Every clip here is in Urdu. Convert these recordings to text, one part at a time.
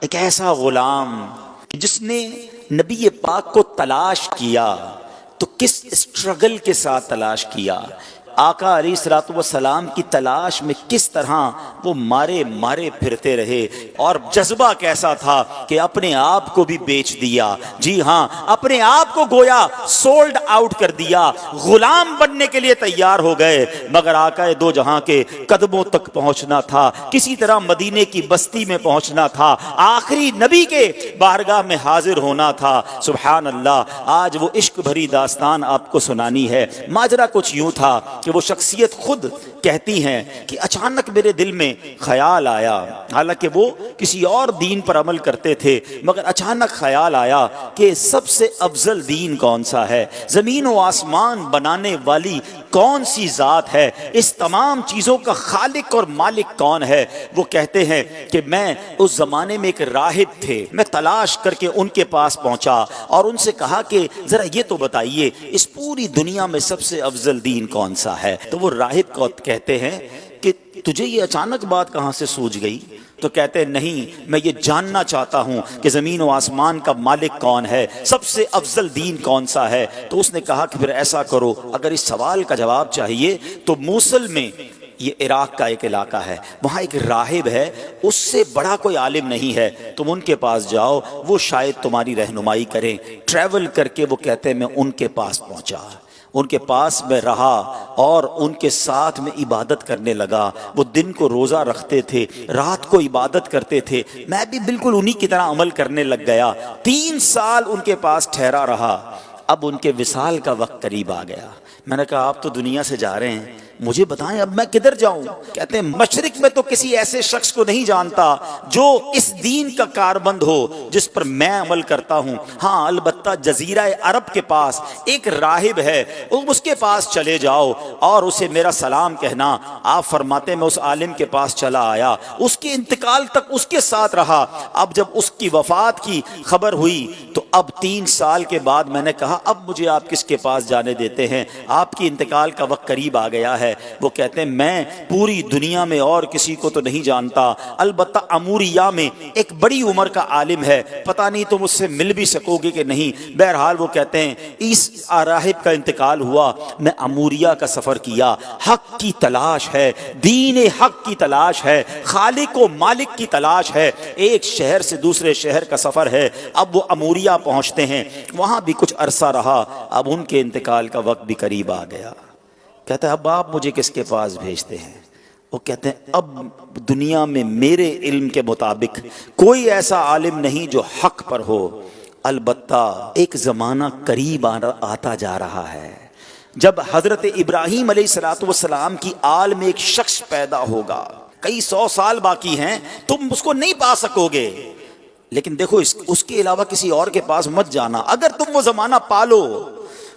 ایک ایسا غلام جس نے نبی پاک کو تلاش کیا تو کس اسٹرگل کے ساتھ تلاش کیا، آقا علیہ الصلوۃ والسلام کی تلاش میں کس طرح وہ مارے مارے پھرتے رہے، اور جذبہ کیسا تھا کہ اپنے آپ کو بھی بیچ دیا، جی ہاں اپنے آپ کو گویا سولڈ آؤٹ کر دیا، غلام بننے کے لیے تیار ہو گئے، مگر آقا دو جہاں کے قدموں تک پہنچنا تھا، کسی طرح مدینے کی بستی میں پہنچنا تھا، آخری نبی کے بارگاہ میں حاضر ہونا تھا۔ سبحان اللہ، آج وہ عشق بھری داستان آپ کو سنانی ہے۔ ماجرا کچھ یوں تھا کہ وہ شخصیت خود کہتی ہیں کہ اچانک میرے دل میں خیال آیا، حالانکہ وہ کسی اور دین پر عمل کرتے تھے، مگر اچانک خیال آیا کہ سب سے افضل دین کون سا ہے، زمین و آسمان بنانے والی کون سی ذات ہے، اس تمام چیزوں کا خالق اور مالک کون ہے۔ وہ کہتے ہیں کہ میں اس زمانے میں ایک راہب تھے، میں تلاش کر کے ان کے پاس پہنچا اور ان سے کہا کہ ذرا یہ تو بتائیے اس پوری دنیا میں سب سے افضل دین کون سا ہے۔ تو وہ راہب کو کہتے ہیں کہ تجھے یہ اچانک بات کہاں سے سوجھ گئی؟ تو کہتے ہیں نہیں، میں یہ جاننا چاہتا ہوں کہ زمین و آسمان کا مالک کون ہے، سب سے افضل دین کون سا ہے۔ تو اس نے کہا کہ پھر ایسا کرو، اگر اس سوال کا جواب چاہیے تو موصل میں، یہ عراق کا ایک علاقہ ہے، وہاں ایک راہب ہے، اس سے بڑا کوئی عالم نہیں ہے، تم ان کے پاس جاؤ، وہ شاید تمہاری رہنمائی کریں۔ ٹریول کر کے وہ کہتے ہیں میں ان کے پاس پہنچا، ان کے پاس میں رہا اور ان کے ساتھ میں عبادت کرنے لگا۔ وہ دن کو روزہ رکھتے تھے، رات کو عبادت کرتے تھے، میں بھی بالکل انہی کی طرح عمل کرنے لگ گیا۔ 3 سال ان کے پاس ٹھہرا رہا۔ اب ان کے وصال کا وقت قریب آ گیا۔ میں نے کہا آپ تو دنیا سے جا رہے ہیں، مجھے بتائیں اب میں کدھر جاؤں؟ کہتے ہیں مشرق میں تو کسی ایسے شخص کو نہیں جانتا جو اس دین کا کاربند ہو جس پر میں عمل کرتا ہوں، ہاں البتہ جزیرہ عرب کے پاس ایک راہب ہے، اس کے پاس چلے جاؤ اور اسے میرا سلام کہنا۔ آپ فرماتے میں اس عالم کے پاس چلا آیا، اس کے انتقال تک اس کے ساتھ رہا۔ اب جب اس کی وفات کی خبر ہوئی تو اب 3 سال کے بعد میں نے کہا اب مجھے آپ کس کے پاس جانے دیتے ہیں، آپ کی انتقال کا وقت قریب آ گیا ہے۔ وہ کہتے ہیں میں پوری دنیا میں اور کسی کو تو نہیں جانتا، البتہ اموریہ میں ایک بڑی عمر کا عالم ہے، پتہ نہیں تم اس سے مل بھی سکو گے کہ نہیں۔ بہرحال وہ کہتے ہیں اس راہب کا انتقال ہوا، میں اموریہ کا سفر کیا، حق کی تلاش ہے، دین حق کی تلاش ہے، خالق و مالک کی تلاش ہے، ایک شہر سے دوسرے شہر کا سفر ہے۔ اب وہ اموریہ پہنچتے ہیں، وہاں بھی کچھ عرصہ رہا، اب ان کے انتقال کا وقت بھی قریب آ گیا۔ کہتا ہے اب آپ مجھے کس کے پاس بھیجتے ہیں؟ وہ کہتے ہیں اب دنیا میں میرے علم کے مطابق کوئی ایسا عالم نہیں جو حق پر ہو، البتہ ایک زمانہ قریب آتا جا رہا ہے جب حضرت ابراہیم علیہ الصلوۃ والسلام کی آل میں ایک شخص پیدا ہوگا، کئی 100 سال باقی ہیں، تم اس کو نہیں پا سکو گے، لیکن دیکھو اس کے علاوہ کسی اور کے پاس مت جانا، اگر تم وہ زمانہ پالو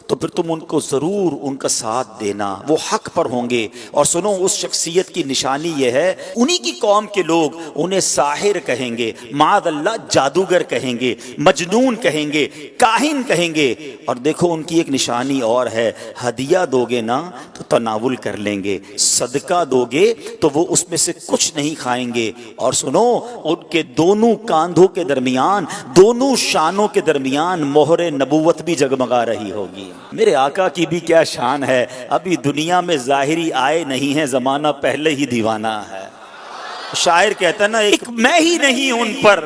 تو پھر تم ان کو ضرور ان کا ساتھ دینا، وہ حق پر ہوں گے۔ اور سنو اس شخصیت کی نشانی یہ ہے، انہی کی قوم کے لوگ انہیں ساحر کہیں گے، معاذ اللہ جادوگر کہیں گے، مجنون کہیں گے، کاہن کہیں گے۔ اور دیکھو ان کی ایک نشانی اور ہے، ہدیہ دو گے نا تو تناول کر لیں گے، صدقہ دو گے تو وہ اس میں سے کچھ نہیں کھائیں گے۔ اور سنو ان کے دونوں کاندھوں کے درمیان، دونوں شانوں کے درمیان مہر نبوت بھی جگمگا رہی ہوگی۔ میرے آقا کی بھی کیا شان ہے، ابھی دنیا میں ظاہری آئے نہیں ہیں، زمانہ پہلے ہی دیوانہ ہے۔ شاعر کہتا ہے نا ایک میں ہی نہیں ان پر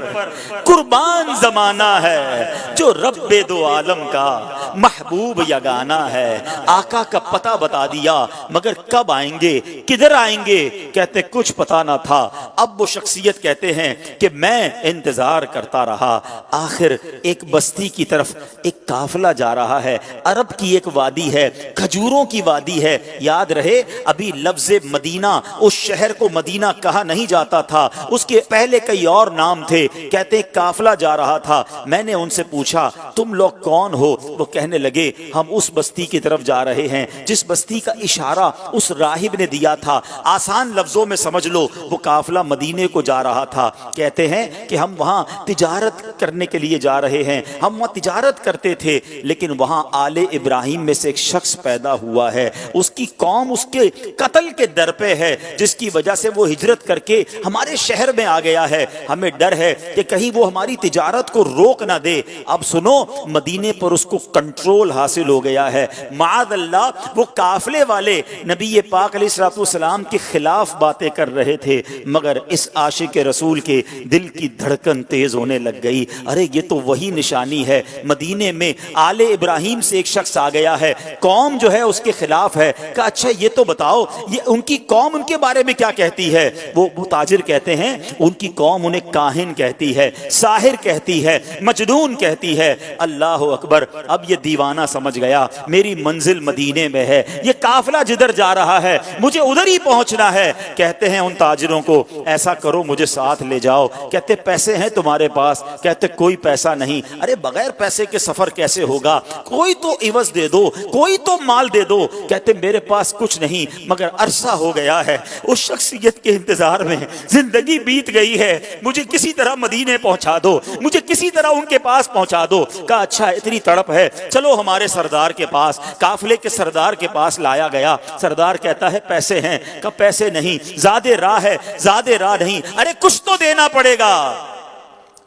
قربان زمانہ ہے، جو رب دو عالم کا محبوب یگانہ ہے۔ آقا کا پتہ بتا دیا، مگر کب آئیں گے، کدھر آئیں گے، کہتے کچھ پتہ نہ تھا۔ اب وہ شخصیت کہتے ہیں کہ میں انتظار کرتا رہا، آخر ایک بستی کی طرف ایک قافلہ جا رہا ہے، عرب کی ایک وادی ہے، کھجوروں کی وادی ہے، یاد رہے ابھی لفظ مدینہ اس شہر کو مدینہ کہا نہیں جاتا تھا، اس کے پہلے کئی اور نام تھے۔ کہتے قافلہ جا رہا تھا، میں نے ان سے پوچھا تم لوگ کون ہو؟ وہ کہنے لگے ہم اس بستی کی طرف جا رہے ہیں جس بستی کا اشارہ اس راہب نے دیا تھا۔ آسان لفظوں میں سمجھ لو وہ قافلہ مدینے کو جا رہا تھا۔ کہتے ہیں کہ ہم وہاں تجارت کرنے کے لیے جا رہے ہیں، ہم وہاں تجارت کرتے تھے، لیکن وہاں آل ابراہیم میں سے ایک شخص پیدا ہوا ہے، اس کی قوم اس کے قتل کے در پہ ہے، جس کی وجہ سے وہ ہجرت کر کے کے ہمارے شہر میں آ گیا ہے، ہمیں ڈر ہے کہ کہیں وہ ہماری تجارت کو روک نہ دے۔ اب سنو، مدینے پر اس کو کنٹرول حاصل ہو گیا ہے۔ معاذ اللہ، وہ قافلے والے نبی پاک علیہ الصلوۃ والسلام کے خلاف باتیں کر رہے تھے، مگر اس عاشق رسول کے دل کی دھڑکن تیز ہونے لگ گئی۔ ارے یہ تو وہی نشانی ہے، مدینے میں آل ابراہیم سے ایک شخص آ گیا ہے، قوم جو ہے اس کے خلاف ہے۔ کہا اچھا یہ تو بتاؤ، یہ ان کی قوم ان کے بارے میں کیا کہتی ہے؟ وہ تاجر کہتے ہیں ان کی قوم انہیں کاہن کہتی ہے، ساحر کہتی ہے، مجنون کہتی ہے۔ اللہ اکبر! اب یہ دیوانہ سمجھ گیا میری منزل مدینے میں ہے، یہ قافلہ جدھر جا رہا ہے مجھے ادھر ہی پہنچنا ہے۔ کہتے ہیں ان تاجروں کو ایسا کرو مجھے ساتھ لے جاؤ۔ کہتے پیسے ہیں تمہارے پاس؟ کہتے کوئی پیسہ نہیں۔ ارے بغیر پیسے کے سفر کیسے ہوگا؟ کوئی تو عوض دے دو، کوئی تو مال دے دو۔ کہتے میرے پاس کچھ نہیں، مگر عرصہ ہو گیا ہے اس شخصیت کے انتظار میں، زندگی بیت گئی ہے، مجھے کسی طرح مدینے پہنچا دو، مجھے کسی طرح ان کے پاس پہنچا دو۔ کہا اچھا اتنی تڑپ ہے، چلو ہمارے سردار کے پاس۔ قافلے کے سردار کے پاس لایا گیا۔ سردار کہتا ہے پیسے ہیں؟ کہا پیسے نہیں، زیادہ راہ ہے، زیادہ راہ نہیں۔ ارے کچھ تو دینا پڑے گا۔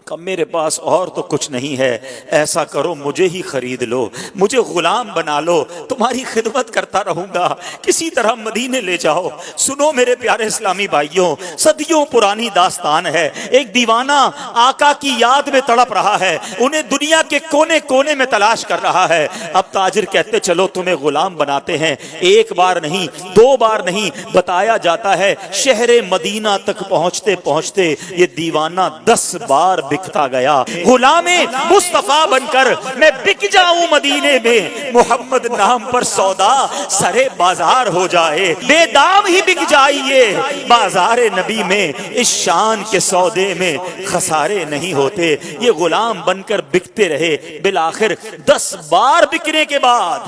کہ میرے پاس اور تو کچھ نہیں ہے، ایسا کرو مجھے ہی خرید لو، مجھے غلام بنا لو، تمہاری خدمت کرتا رہوں گا، کسی طرح مدینے لے جاؤ۔ سنو میرے پیارے اسلامی بھائیوں، صدیوں پرانی داستان ہے۔ ایک دیوانہ آقا کی یاد میں تڑپ رہا ہے، انہیں دنیا کے کونے کونے میں تلاش کر رہا ہے۔ اب تاجر کہتے چلو تمہیں غلام بناتے ہیں۔ ایک بار نہیں، دو بار نہیں، بتایا جاتا ہے شہر مدینہ تک پہنچتے پہنچتے یہ دیوانہ 10 بار بکتا گیا۔ غلام مصطفیٰ بن کر میں بک جاؤں مدینے میں، محمد نام پر سودا سرے بازار ہو جائے، بے دام ہی بک جائیے بازار نبی میں، اس شان کے سودے میں خسارے نہیں ہوتے۔ یہ غلام بن کر بکتے رہے، بالآخر 10 بار بکنے کے بعد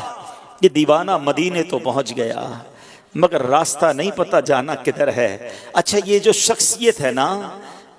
یہ دیوانہ مدینے تو پہنچ گیا، مگر راستہ نہیں پتا جانا کدھر ہے۔ اچھا یہ جو شخصیت ہے نا،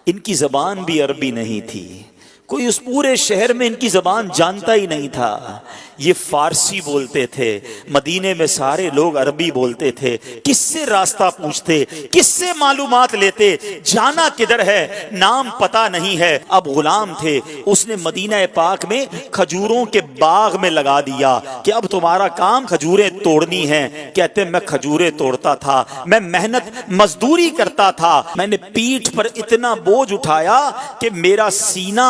ان کی زبان بھی عربی نہیں تھی، کوئی اس پورے شہر میں ان کی زبان جانتا ہی نہیں تھا۔ یہ فارسی بولتے تھے، مدینے میں سارے لوگ عربی بولتے تھے۔ کس سے راستہ پوچھتے، کس سے معلومات لیتے، جانا کدھر ہے، نام پتا نہیں ہے۔ اب غلام تھے، اس نے مدینہ پاک میں کھجوروں کے باغ میں لگا دیا کہ اب تمہارا کام کھجوریں توڑنی ہیں۔ کہتے میں کھجوریں توڑتا تھا، میں محنت مزدوری کرتا تھا، میں نے پیٹھ پر اتنا بوجھ اٹھایا کہ میرا سینہ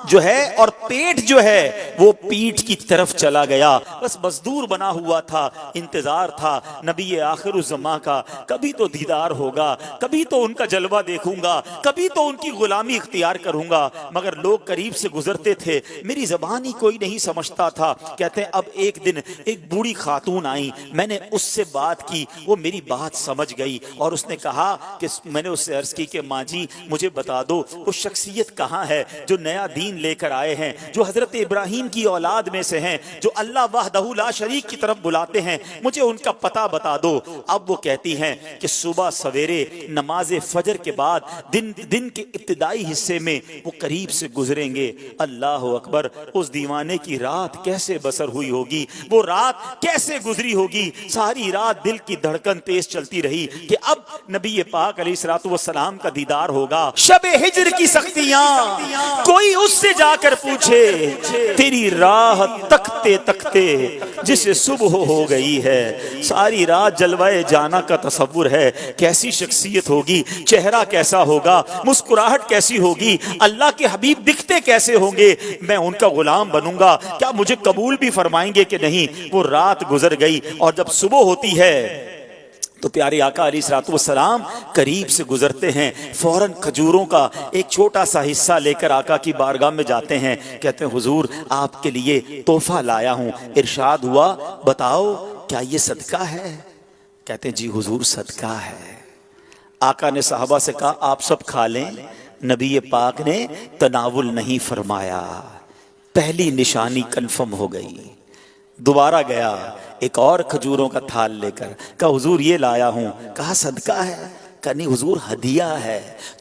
جو ہے اور پیٹ جو ہے وہ پیٹھ کی طرف چلا گیا۔ بس مزدور بنا ہوا تھا، انتظار تھا نبی آخر الزماں کا، کبھی تو دیدار ہوگا، کبھی تو ان کا جلوہ دیکھوں گا، کبھی تو ان کی غلامی اختیار کروں گا۔ مگر لوگ قریب سے گزرتے تھے، میری زبان ہی کوئی نہیں سمجھتا تھا۔ کہتے ہیں اب ایک دن ایک بوڑھی خاتون آئی، میں نے اس سے بات کی، وہ میری بات سمجھ گئی اور اس نے کہا کہ میں نے اس سے عرض کی کہ ماں جی مجھے بتا دو وہ شخصیت کہاں ہے جو نیا دین لے کر آئے ہیں، جو حضرت ابراہیم کی اولاد میں سے ہیں، جو اللہ وحدہ لا شریک کی طرف بلاتے ہیں، مجھے ان کا پتہ بتا دو۔ اب وہ کہتی ہیں کہ صبح سویرے نماز فجر کے بعد دن کے ابتدائی حصے میں وہ قریب سے گزریں گے۔ اللہ اکبر! اس دیوانے کی رات کیسے بسر ہوئی ہوگی، وہ رات کیسے گزری ہوگی۔ ساری رات دل کی دھڑکن تیز چلتی رہی کہ اب نبی پاک علیہ الصلوۃ والسلام کا دیدار ہوگا۔ شب ہجر کی سختیاں کوئی اس سے جا کر پوچھے، تیری راہ تکتے تکتے جسے صبح ہو گئی ہے۔ ساری رات جلوہ جانا کا تصور ہے، کیسی شخصیت ہوگی، چہرہ کیسا ہوگا، مسکراہٹ کیسی ہوگی، اللہ کے حبیب دکھتے کیسے ہوں گے، میں ان کا غلام بنوں گا، کیا مجھے قبول بھی فرمائیں گے کہ نہیں۔ وہ رات گزر گئی اور جب صبح ہوتی ہے تو پیارے آقا علیہ الصلوۃ والسلام قریب سے گزرتے ہیں، فوراً کھجوروں کا ایک چھوٹا سا حصہ لے کر آقا کی بارگاہ میں جاتے ہیں۔ کہتے ہیں حضور آپ کے لیے تحفہ لایا ہوں۔ ارشاد ہوا بتاؤ کیا یہ صدقہ ہے؟ کہتے ہیں جی حضور صدقہ ہے۔ آقا نے صحابہ سے کہا آپ سب کھا لیں، نبی پاک نے تناول نہیں فرمایا۔ پہلی نشانی کنفرم ہو گئی۔ دوبارہ گیا ایک اور کھجوروں کا تھال لے کر، کہا حضور یہ لایا ہوں۔ کہا صدقہ ہے؟ کہا نہیں حضور ہدیہ ہے،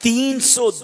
300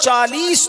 40